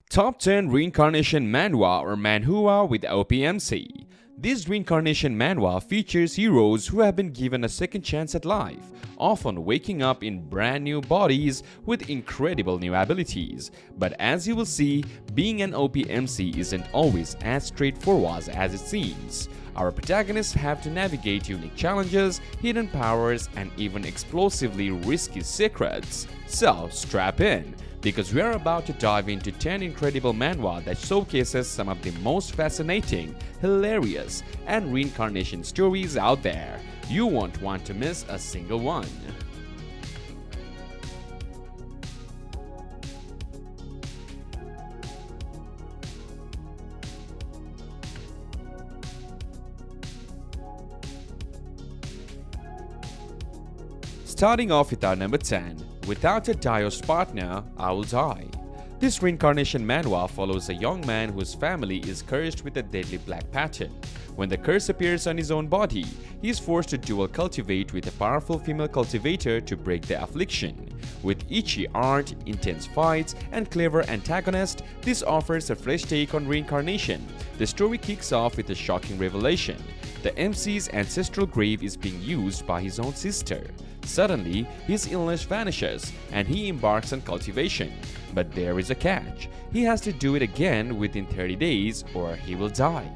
Top 10 Reincarnation Manhwa or Manhua with OPMC. This Reincarnation Manhwa features heroes who have been given a second chance at life, often waking up in brand new bodies with incredible new abilities. But as you will see, being an OPMC isn't always as straightforward as it seems. Our protagonists have to navigate unique challenges, hidden powers, and even explosively risky secrets. So strap in, because we are about to dive into 10 incredible manhwa that showcases some of the most fascinating, hilarious, and reincarnation stories out there. You won't want to miss a single one. Starting off with our number 10, Without a Dios partner, I will die. This Reincarnation Manhwa follows a young man whose family is cursed with a deadly black pattern. When the curse appears on his own body, he is forced to dual cultivate with a powerful female cultivator to break the affliction. With itchy art, intense fights, and clever antagonist, this offers a fresh take on reincarnation. The story kicks off with a shocking revelation. The MC's ancestral grave is being used by his own sister. Suddenly, his illness vanishes and he embarks on cultivation. But there is a catch. He has to do it again within 30 days or he will die.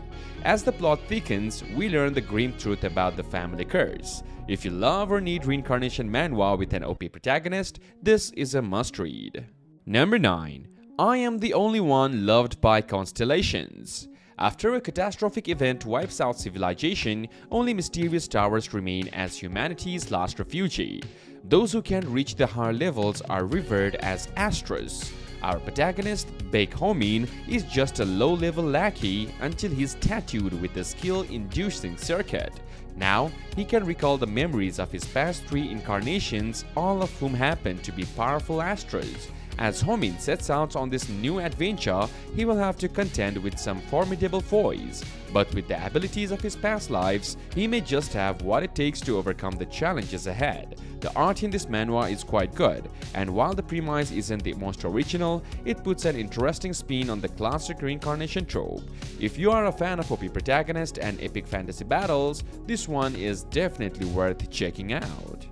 As the plot thickens, we learn the grim truth about the family curse. If you love or need Reincarnation Manhwa with an OP protagonist, this is a must-read. Number 9. I Am the Only One Loved by Constellations. After a catastrophic event wipes out civilization, only mysterious towers remain as humanity's last refuge. Those who can reach the higher levels are revered as astros. Our protagonist, Baek Homin, is just a low-level lackey until he's tattooed with the skill-inducing circuit. Now, he can recall the memories of his past 3 incarnations, all of whom happen to be powerful astros. As Homin sets out on this new adventure, he will have to contend with some formidable foes. But with the abilities of his past lives, he may just have what it takes to overcome the challenges ahead. The art in this manhwa is quite good, and while the premise isn't the most original, it puts an interesting spin on the classic reincarnation trope. If you are a fan of OP protagonist and epic fantasy battles, this one is definitely worth checking out.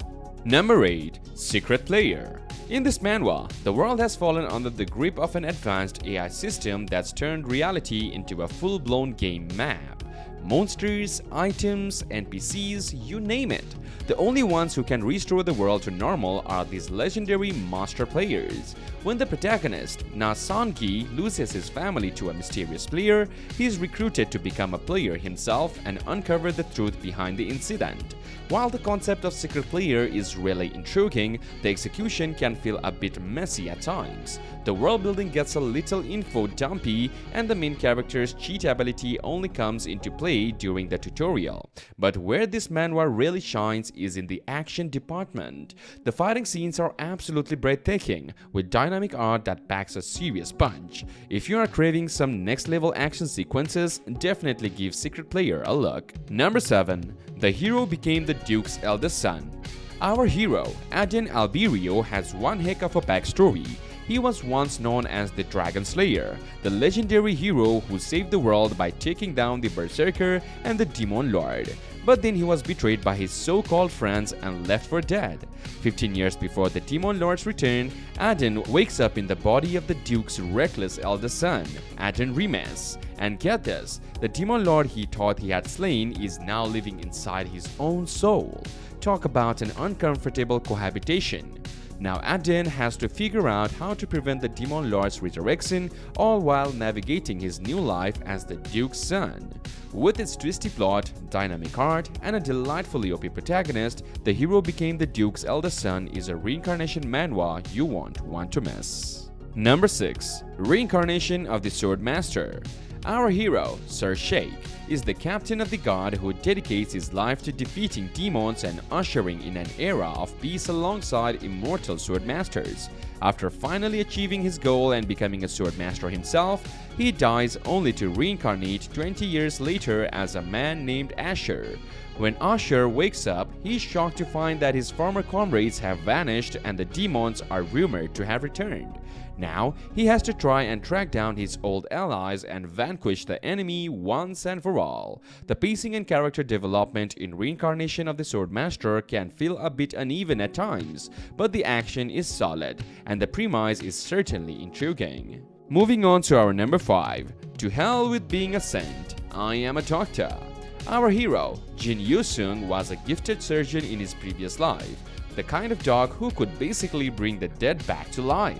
Number 8. Secret Player. In this manhwa, the world has fallen under the grip of an advanced AI system that's turned reality into a full-blown game map. Monsters, items, NPCs, you name it. The only ones who can restore the world to normal are these legendary master players. When the protagonist, Na San-gi, loses his family to a mysterious player, he is recruited to become a player himself and uncover the truth behind the incident. While the concept of secret player is really intriguing, the execution can feel a bit messy at times. The world building gets a little info dumpy, and the main character's cheat ability only comes into play during the tutorial. But where this manhwa really shines is in the action department. The fighting scenes are absolutely breathtaking, with dynamic art that packs a serious punch. If you are craving some next level action sequences, definitely give Secret Player a look. Number 7. The hero became the Duke's eldest son. Our hero, Aden Alberio, has one heck of a backstory. He was once known as the Dragon Slayer, the legendary hero who saved the world by taking down the Berserker and the Demon Lord. But then he was betrayed by his so-called friends and left for dead. 15 years before the Demon Lord's return, Aden wakes up in the body of the Duke's reckless eldest son, Aden Remes. And get this, the Demon Lord he thought he had slain is now living inside his own soul. Talk about an uncomfortable cohabitation. Now Aden has to figure out how to prevent the Demon Lord's resurrection, all while navigating his new life as the Duke's son. With its twisty plot, dynamic art, and a delightfully OP protagonist, The Hero Became the Duke's Eldest Son is a reincarnation manhwa you won't want to miss. Number 6. Reincarnation of the Sword Master. Our hero, Sir Sheikh, is the captain of the god who dedicates his life to defeating demons and ushering in an era of peace alongside immortal swordmasters. After finally achieving his goal and becoming a swordmaster himself, he dies only to reincarnate 20 years later as a man named Asher. When Asher wakes up, he's shocked to find that his former comrades have vanished and the demons are rumored to have returned. Now, he has to try and track down his old allies and vanquish the enemy once and for all. The pacing and character development in Reincarnation of the Swordmaster can feel a bit uneven at times, but the action is solid, and the premise is certainly intriguing. Moving on to our number 5, To Hell with Being a Saint, I Am a Doctor. Our hero, Jin Yoo-sung, was a gifted surgeon in his previous life, the kind of doc who could basically bring the dead back to life.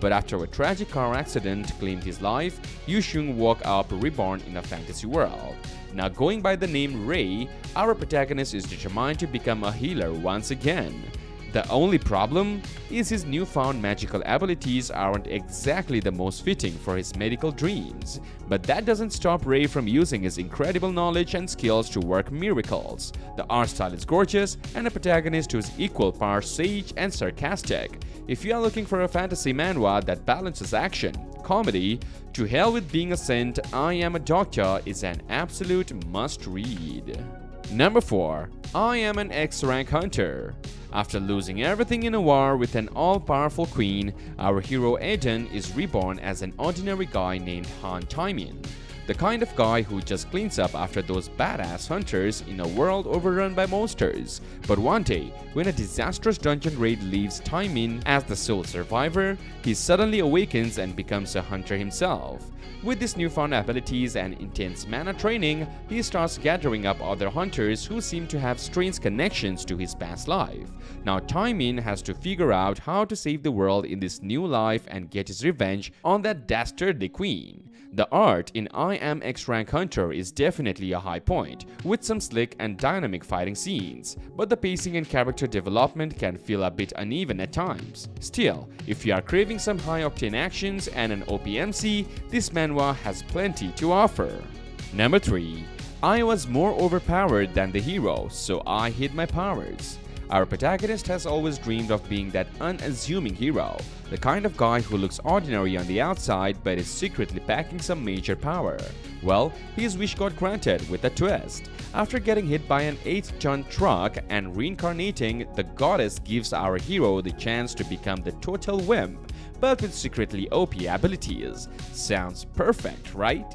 But after a tragic car accident claimed his life, Yoo-sung woke up reborn in a fantasy world. Now going by the name Ray, our protagonist is determined to become a healer once again. The only problem is his newfound magical abilities aren't exactly the most fitting for his medical dreams. But that doesn't stop Ray from using his incredible knowledge and skills to work miracles. The art style is gorgeous and a protagonist who is equal parts sage and sarcastic. If you are looking for a fantasy manhwa that balances action, comedy, To Hell with Being a Saint, I Am a Doctor is an absolute must-read. Number 4. I Am an Xrank Hunter. After losing everything in a war with an all-powerful queen, our hero Eden is reborn as an ordinary guy named Han Taemin. The kind of guy who just cleans up after those badass hunters in a world overrun by monsters. But one day, when a disastrous dungeon raid leaves Taemin as the sole survivor, he suddenly awakens and becomes a hunter himself. With his newfound abilities and intense mana training, he starts gathering up other hunters who seem to have strange connections to his past life. Now Taemin has to figure out how to save the world in this new life and get his revenge on that dastardly queen. The art in I Am Xrank Hunter is definitely a high point, with some slick and dynamic fighting scenes, but the pacing and character development can feel a bit uneven at times. Still, if you are craving some high-octane actions and an OPMC, this manhwa has plenty to offer. Number 3. I was more overpowered than the hero, so I hid my powers. Our protagonist has always dreamed of being that unassuming hero, the kind of guy who looks ordinary on the outside but is secretly packing some major power. Well, his wish got granted with a twist. After getting hit by an 8-ton truck and reincarnating, the goddess gives our hero the chance to become the total wimp, but with secretly OP abilities. Sounds perfect, right?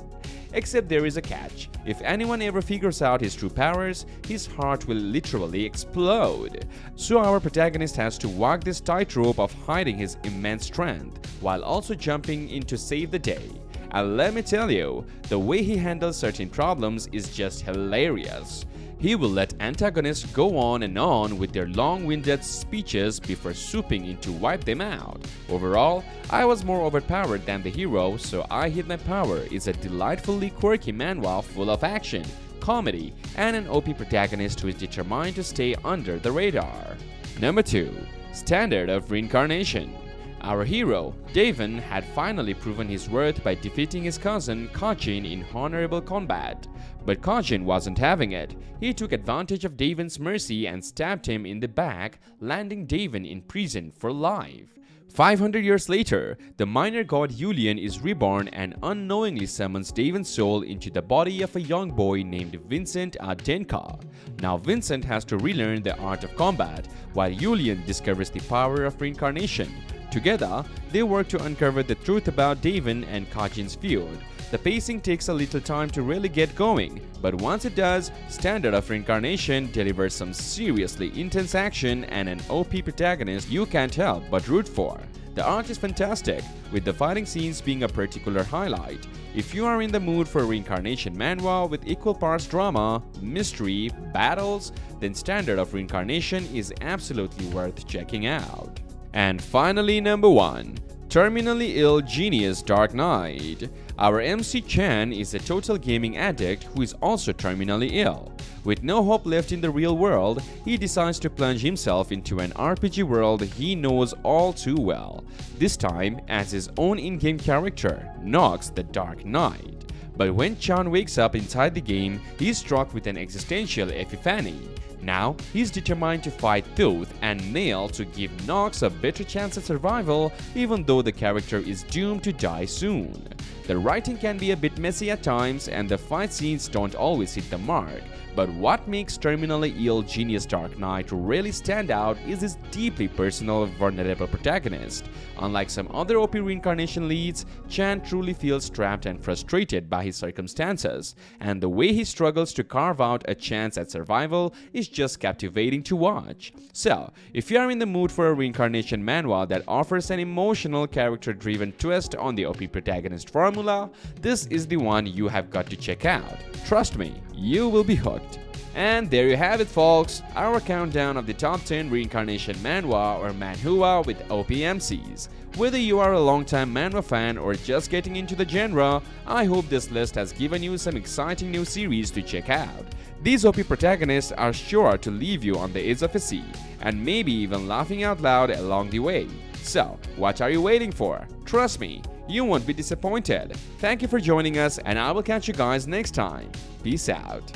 Except there is a catch. If anyone ever figures out his true powers, his heart will literally explode. So our protagonist has to walk this tightrope of hiding his immense strength, while also jumping in to save the day. And let me tell you, the way he handles certain problems is just hilarious. He will let antagonists go on and on with their long-winded speeches before swooping in to wipe them out. Overall, I was more overpowered than the hero, so I Hid My Power is a delightfully quirky manhwa full of action, comedy, and an OP protagonist who is determined to stay under the radar. Number 2. Standard of Reincarnation. Our hero, Davin, had finally proven his worth by defeating his cousin Kajin in honorable combat. But Kajin wasn't having it. He took advantage of Davin's mercy and stabbed him in the back, landing Davin in prison for life. 500 years later, the minor god Yulian is reborn and unknowingly summons Davin's soul into the body of a young boy named Vincent Adenka. Now Vincent has to relearn the art of combat, while Yulian discovers the power of reincarnation. Together, they work to uncover the truth about Davin and Kajin's feud. The pacing takes a little time to really get going, but once it does, Standard of Reincarnation delivers some seriously intense action and an OP protagonist you can't help but root for. The art is fantastic, with the fighting scenes being a particular highlight. If you are in the mood for Reincarnation Manhwa with equal parts drama, mystery, battles, then Standard of Reincarnation is absolutely worth checking out. And finally, number 1. Terminally Ill Genius Dark Knight. Our MC Chan is a total gaming addict who is also terminally ill. With no hope left in the real world, he decides to plunge himself into an RPG world he knows all too well, this time as his own in-game character, Nox the Dark Knight. But when Chan wakes up inside the game, he is struck with an existential epiphany. Now, he's determined to fight tooth and nail to give Nox a better chance at survival, even though the character is doomed to die soon. The writing can be a bit messy at times and the fight scenes don't always hit the mark. But what makes terminally ill genius Dark Knight really stand out is his deeply personal, vulnerable protagonist. Unlike some other OP reincarnation leads, Chan truly feels trapped and frustrated by his circumstances, and the way he struggles to carve out a chance at survival is just captivating to watch. So, if you are in the mood for a reincarnation manhwa that offers an emotional, character-driven twist on the OP protagonist formula, this is the one you have got to check out. Trust me, you will be hooked. And there you have it, folks, our countdown of the top 10 reincarnation manhwa or manhua with OPMCs. Whether you are a long-time manhwa fan or just getting into the genre, I hope this list has given you some exciting new series to check out. These OP protagonists are sure to leave you on the edge of a seat, and maybe even laughing out loud along the way. So, what are you waiting for? Trust me, you won't be disappointed. Thank you for joining us, and I will catch you guys next time. Peace out.